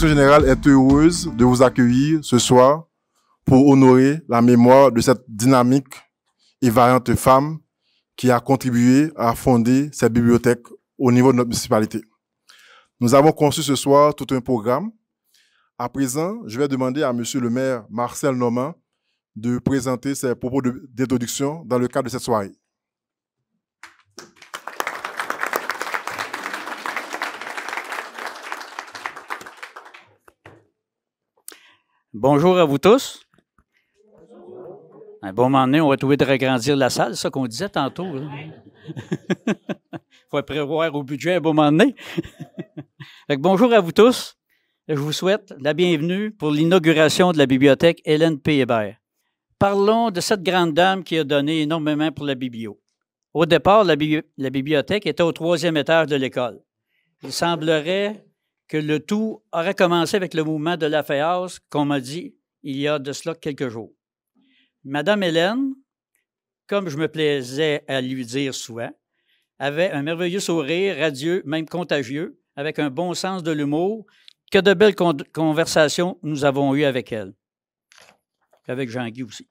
direction générale est heureuse de vous accueillir ce soir pour honorer la mémoire de cette dynamique et vaillante femme qui a contribué à fonder cette bibliothèque au niveau de notre municipalité. Nous avons conçu ce soir tout un programme. À présent, je vais demander à Monsieur le maire Marcel Normand de présenter ses propos d'introduction dans le cadre de cette soirée. Bonjour à vous tous. Un bon moment donné, on va trouver de agrandir la salle, c'est ça qu'on disait tantôt. Il faut prévoir au budget un bon moment donné. Bonjour à vous tous. Je vous souhaite la bienvenue pour l'inauguration de la bibliothèque Hélène P. Hébert. Parlons de cette grande dame qui a donné énormément pour la biblio. Au départ, la bibliothèque était au 3e étage de l'école. Il semblerait que le tout aurait commencé avec le mouvement de la FAIAS, qu'on m'a dit il y a de cela quelques jours. Madame Hélène, comme je me plaisais à lui dire souvent, avait un merveilleux sourire, radieux, même contagieux, avec un bon sens de l'humour. Que de belles conversations nous avons eues avec elle. Avec Jean-Guy aussi.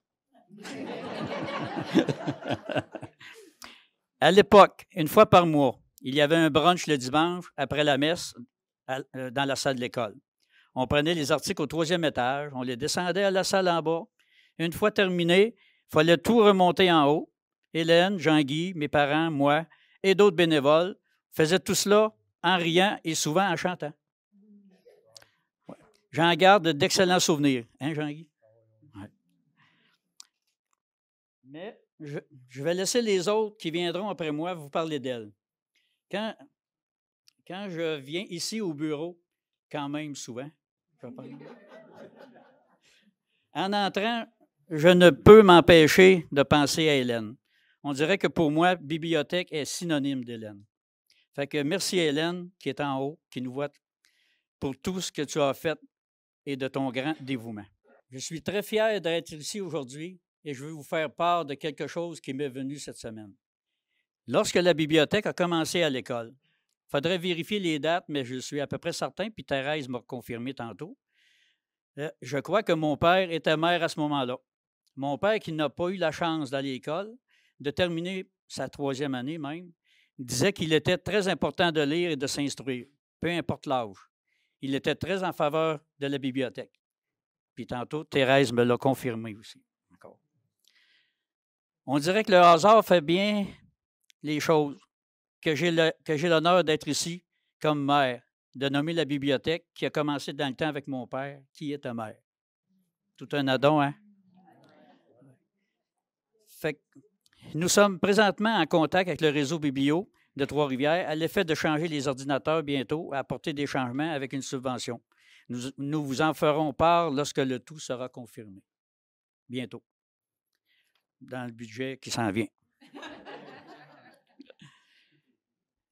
À l'époque, une fois par mois, il y avait un brunch le dimanche après la messe dans la salle de l'école. On prenait les articles au 3e étage, on les descendait à la salle en bas. Une fois terminé, il fallait tout remonter en haut. Hélène, Jean-Guy, mes parents, moi et d'autres bénévoles faisaient tout cela en riant et souvent en chantant. Ouais. J'en garde d'excellents souvenirs. Hein, Jean-Guy? Ouais. Mais je vais laisser les autres qui viendront après moi vous parler d'elle. Quand je viens ici au bureau, quand même souvent, en entrant, je ne peux m'empêcher de penser à Hélène. On dirait que pour moi, bibliothèque est synonyme d'Hélène. Fait que merci Hélène, qui est en haut, qui nous voit, pour tout ce que tu as fait et de ton grand dévouement. Je suis très fier d'être ici aujourd'hui et je veux vous faire part de quelque chose qui m'est venu cette semaine. Lorsque la bibliothèque a commencé à l'école, il faudrait vérifier les dates, mais je suis à peu près certain, puis Thérèse m'a confirmé tantôt. Je crois que mon père était maire à ce moment-là. Mon père, qui n'a pas eu la chance d'aller à l'école, de terminer sa 3e année même, disait qu'il était très important de lire et de s'instruire, peu importe l'âge. Il était très en faveur de la bibliothèque. Puis tantôt, Thérèse me l'a confirmé aussi. Encore. On dirait que le hasard fait bien les choses. Que j'ai l'honneur d'être ici comme maire, de nommer la bibliothèque qui a commencé dans le temps avec mon père, qui était maire. Tout un addon, hein? Fait que nous sommes présentement en contact avec le réseau Biblio de Trois-Rivières à l'effet de changer les ordinateurs bientôt, à apporter des changements avec une subvention. Nous vous en ferons part lorsque le tout sera confirmé. Bientôt. Dans le budget qui s'en vient.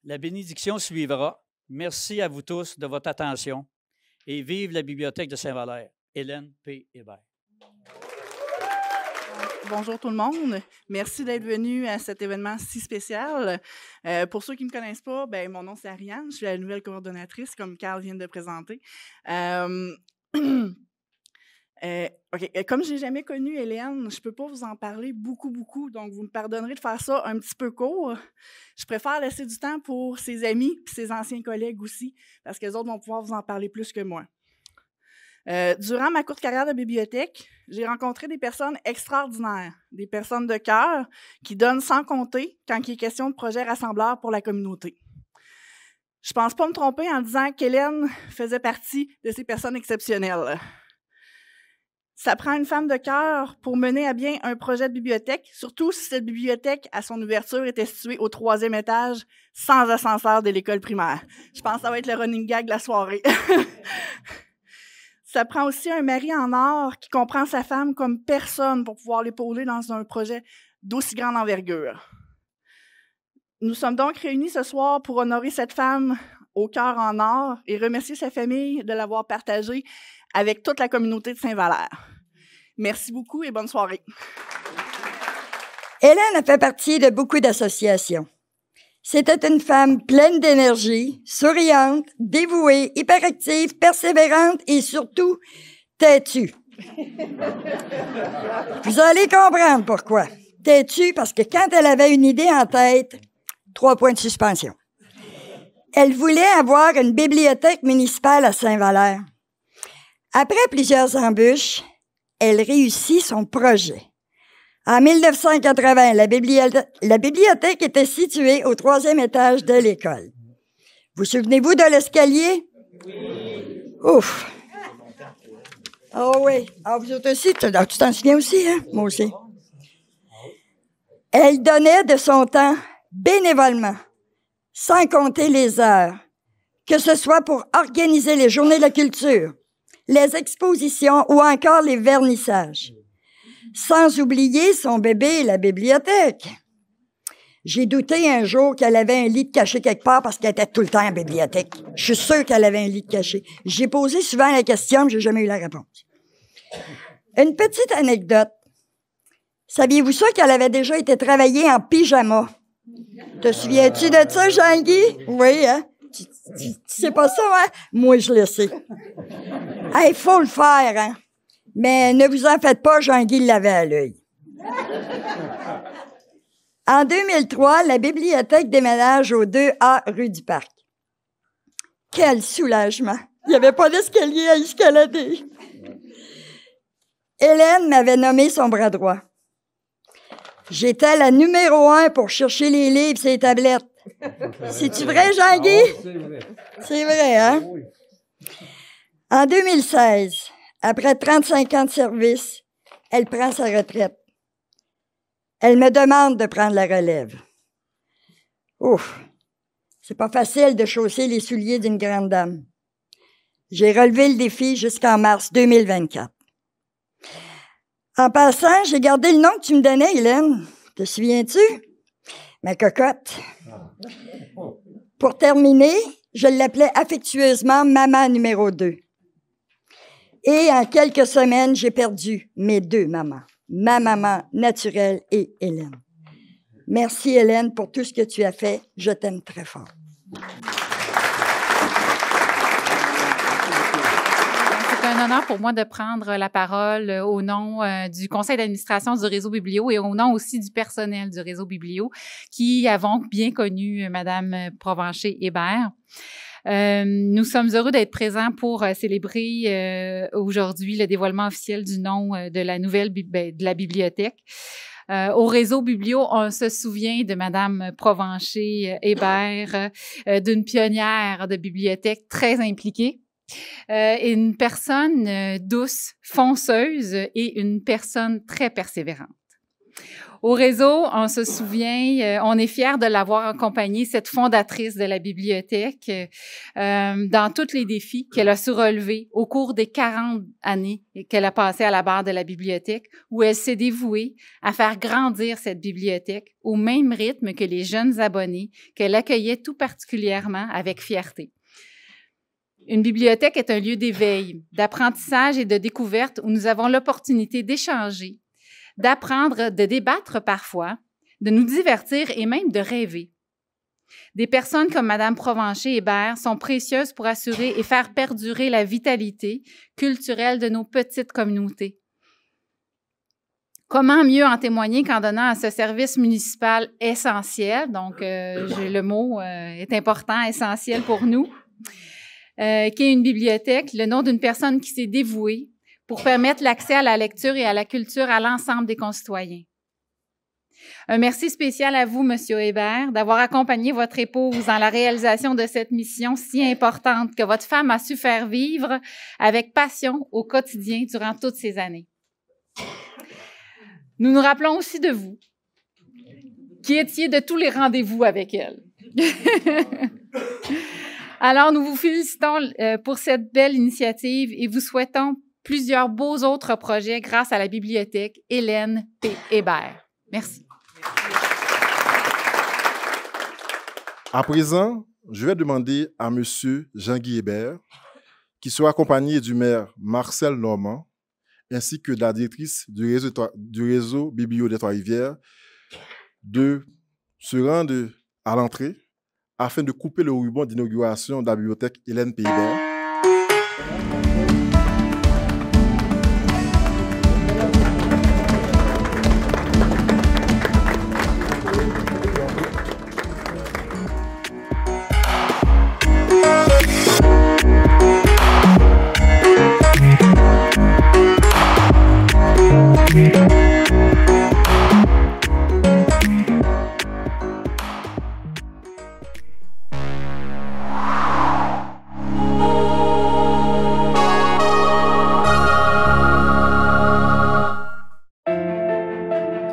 La bénédiction suivra. Merci à vous tous de votre attention et vive la Bibliothèque de Saint-Valère. Hélène P. Hébert. Bonjour tout le monde. Merci d'être venu à cet événement si spécial. Pour ceux qui ne me connaissent pas, mon nom c'est Ariane. Je suis la nouvelle coordonnatrice, comme Carl vient de présenter. Comme je n'ai jamais connu Hélène, je ne peux pas vous en parler beaucoup, donc vous me pardonnerez de faire ça un petit peu court. Je préfère laisser du temps pour ses amis et ses anciens collègues aussi, parce que les autres vont pouvoir vous en parler plus que moi. Durant ma courte carrière de bibliothèque, j'ai rencontré des personnes extraordinaires, des personnes de cœur qui donnent sans compter quand il est question de projets rassembleurs pour la communauté. Je ne pense pas me tromper en disant qu'Hélène faisait partie de ces personnes exceptionnelles. Ça prend une femme de cœur pour mener à bien un projet de bibliothèque, surtout si cette bibliothèque, à son ouverture, était située au 3e étage, sans ascenseur de l'école primaire. Je pense que ça va être le running gag de la soirée. Ça prend aussi un mari en or qui comprend sa femme comme personne pour pouvoir l'épauler dans un projet d'aussi grande envergure. Nous sommes donc réunis ce soir pour honorer cette femme au cœur en or et remercier sa famille de l'avoir partagée avec toute la communauté de Saint-Valère. Merci beaucoup et bonne soirée. Hélène a fait partie de beaucoup d'associations. C'était une femme pleine d'énergie, souriante, dévouée, hyperactive, persévérante et surtout têtue. Vous allez comprendre pourquoi. Têtue parce que quand elle avait une idée en tête, 3 points de suspension. Elle voulait avoir une bibliothèque municipale à Saint-Valère. Après plusieurs embûches, elle réussit son projet. En 1980, la bibliothèque était située au 3e étage de l'école. Vous souvenez-vous de l'escalier? Oui. Ouf! Oh oui. Ah, vous autres aussi, tu t'en souviens aussi, hein? Moi aussi. Elle donnait de son temps bénévolement, sans compter les heures, que ce soit pour organiser les journées de la culture, les expositions ou encore les vernissages. Sans oublier son bébé et la bibliothèque. J'ai douté un jour qu'elle avait un lit de caché quelque part parce qu'elle était tout le temps en bibliothèque. Je suis sûre qu'elle avait un lit de caché. J'ai posé souvent la question, mais j'ai jamais eu la réponse. Une petite anecdote. Saviez-vous ça qu'elle avait déjà été travailler en pyjama? Te souviens-tu de ça, Jean-Guy? Oui, hein? Tu sais pas ça, hein? Moi, je le sais. Il faut le faire, hein? Mais ne vous en faites pas, Jean-Guy l'avait à l'œil. En 2003, la bibliothèque déménage au 2A rue du Parc. Quel soulagement! Il n'y avait pas d'escalier à escalader. Hélène m'avait nommé son bras droit. J'étais la numéro 1 pour chercher les livres et les tablettes. C'est-tu vrai, Jean-Guy? C'est vrai. C'est vrai, hein? Oui. En 2016, après 35 ans de service, elle prend sa retraite. Elle me demande de prendre la relève. Ouf! C'est pas facile de chausser les souliers d'une grande dame. J'ai relevé le défi jusqu'en mars 2024. En passant, j'ai gardé le nom que tu me donnais, Hélène. Te souviens-tu? Ma cocotte. Pour terminer, je l'appelais affectueusement maman numéro 2. Et en quelques semaines, j'ai perdu mes 2 mamans. Ma maman naturelle et Hélène. Merci, Hélène, pour tout ce que tu as fait. Je t'aime très fort. C'est un honneur pour moi de prendre la parole au nom du conseil d'administration du Réseau Biblio et au nom aussi du personnel du Réseau Biblio qui avons bien connu Mme Provencher-Hébert. Nous sommes heureux d'être présents pour célébrer aujourd'hui le dévoilement officiel du nom de la nouvelle de la bibliothèque. Au Réseau Biblio, on se souvient de Mme Provencher-Hébert, d'une pionnière de bibliothèque très impliquée. Une personne douce, fonceuse et une personne très persévérante. Au réseau, on se souvient, on est fiers de l'avoir accompagnée, cette fondatrice de la bibliothèque, dans tous les défis qu'elle a su relever au cours des 40 années qu'elle a passées à la barre de la bibliothèque, où elle s'est dévouée à faire grandir cette bibliothèque au même rythme que les jeunes abonnés qu'elle accueillait tout particulièrement avec fierté. Une bibliothèque est un lieu d'éveil, d'apprentissage et de découverte où nous avons l'opportunité d'échanger, d'apprendre, de débattre parfois, de nous divertir et même de rêver. Des personnes comme Mme Provencher-Hébert sont précieuses pour assurer et faire perdurer la vitalité culturelle de nos petites communautés. Comment mieux en témoigner qu'en donnant à ce service municipal essentiel, donc le mot est important, essentiel pour nous, qu'est une bibliothèque, le nom d'une personne qui s'est dévouée pour permettre l'accès à la lecture et à la culture à l'ensemble des concitoyens. Un merci spécial à vous, M. Hébert, d'avoir accompagné votre épouse dans la réalisation de cette mission si importante que votre femme a su faire vivre avec passion au quotidien durant toutes ces années. Nous nous rappelons aussi de vous, qui étiez de tous les rendez-vous avec elle. Alors, nous vous félicitons pour cette belle initiative et vous souhaitons plusieurs beaux autres projets grâce à la bibliothèque Hélène P. Hébert. Merci. À présent, je vais demander à M. Jean-Guy Hébert, qui sera accompagné du maire Marcel Normand, ainsi que de la directrice du réseau Biblio des Trois-Rivières, de se rendre à l'entrée afin de couper le ruban d'inauguration de la bibliothèque Hélène Pays-Bert.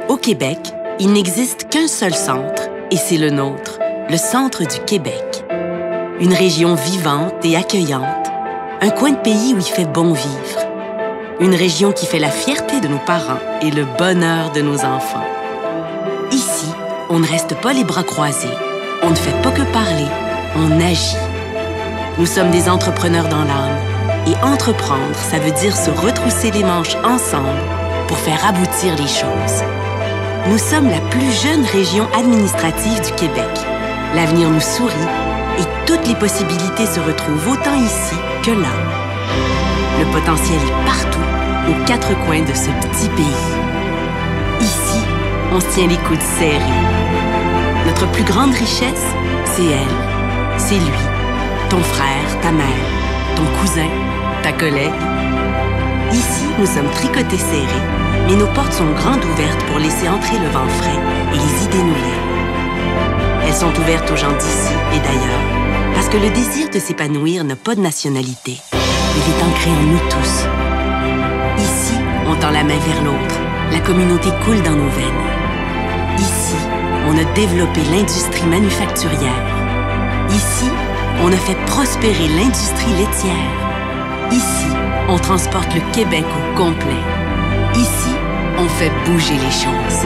Au Québec, il n'existe qu'un seul centre, et c'est le nôtre, le Centre du Québec. Une région vivante et accueillante, un coin de pays où il fait bon vivre. Une région qui fait la fierté de nos parents et le bonheur de nos enfants. Ici, on ne reste pas les bras croisés, on ne fait pas que parler, on agit. Nous sommes des entrepreneurs dans l'âme, et entreprendre, ça veut dire se retrousser les manches ensemble pour faire aboutir les choses. Nous sommes la plus jeune région administrative du Québec. L'avenir nous sourit et toutes les possibilités se retrouvent autant ici que là. Le potentiel est partout, aux quatre coins de ce petit pays. Ici, on se tient les coudes serrés. Notre plus grande richesse, c'est elle, c'est lui, ton frère, ta mère, ton cousin, ta collègue. Ici, nous sommes tricotés serrés, mais nos portes sont grandes ouvertes pour laisser entrer le vent frais et les idées nouvelles. Elles sont ouvertes aux gens d'ici et d'ailleurs, parce que le désir de s'épanouir n'a pas de nationalité. Il est ancré en nous tous. Ici, on tend la main vers l'autre. La communauté coule dans nos veines. Ici, on a développé l'industrie manufacturière. Ici, on a fait prospérer l'industrie laitière. Ici, on transporte le Québec au complet. Ici, on fait bouger les choses.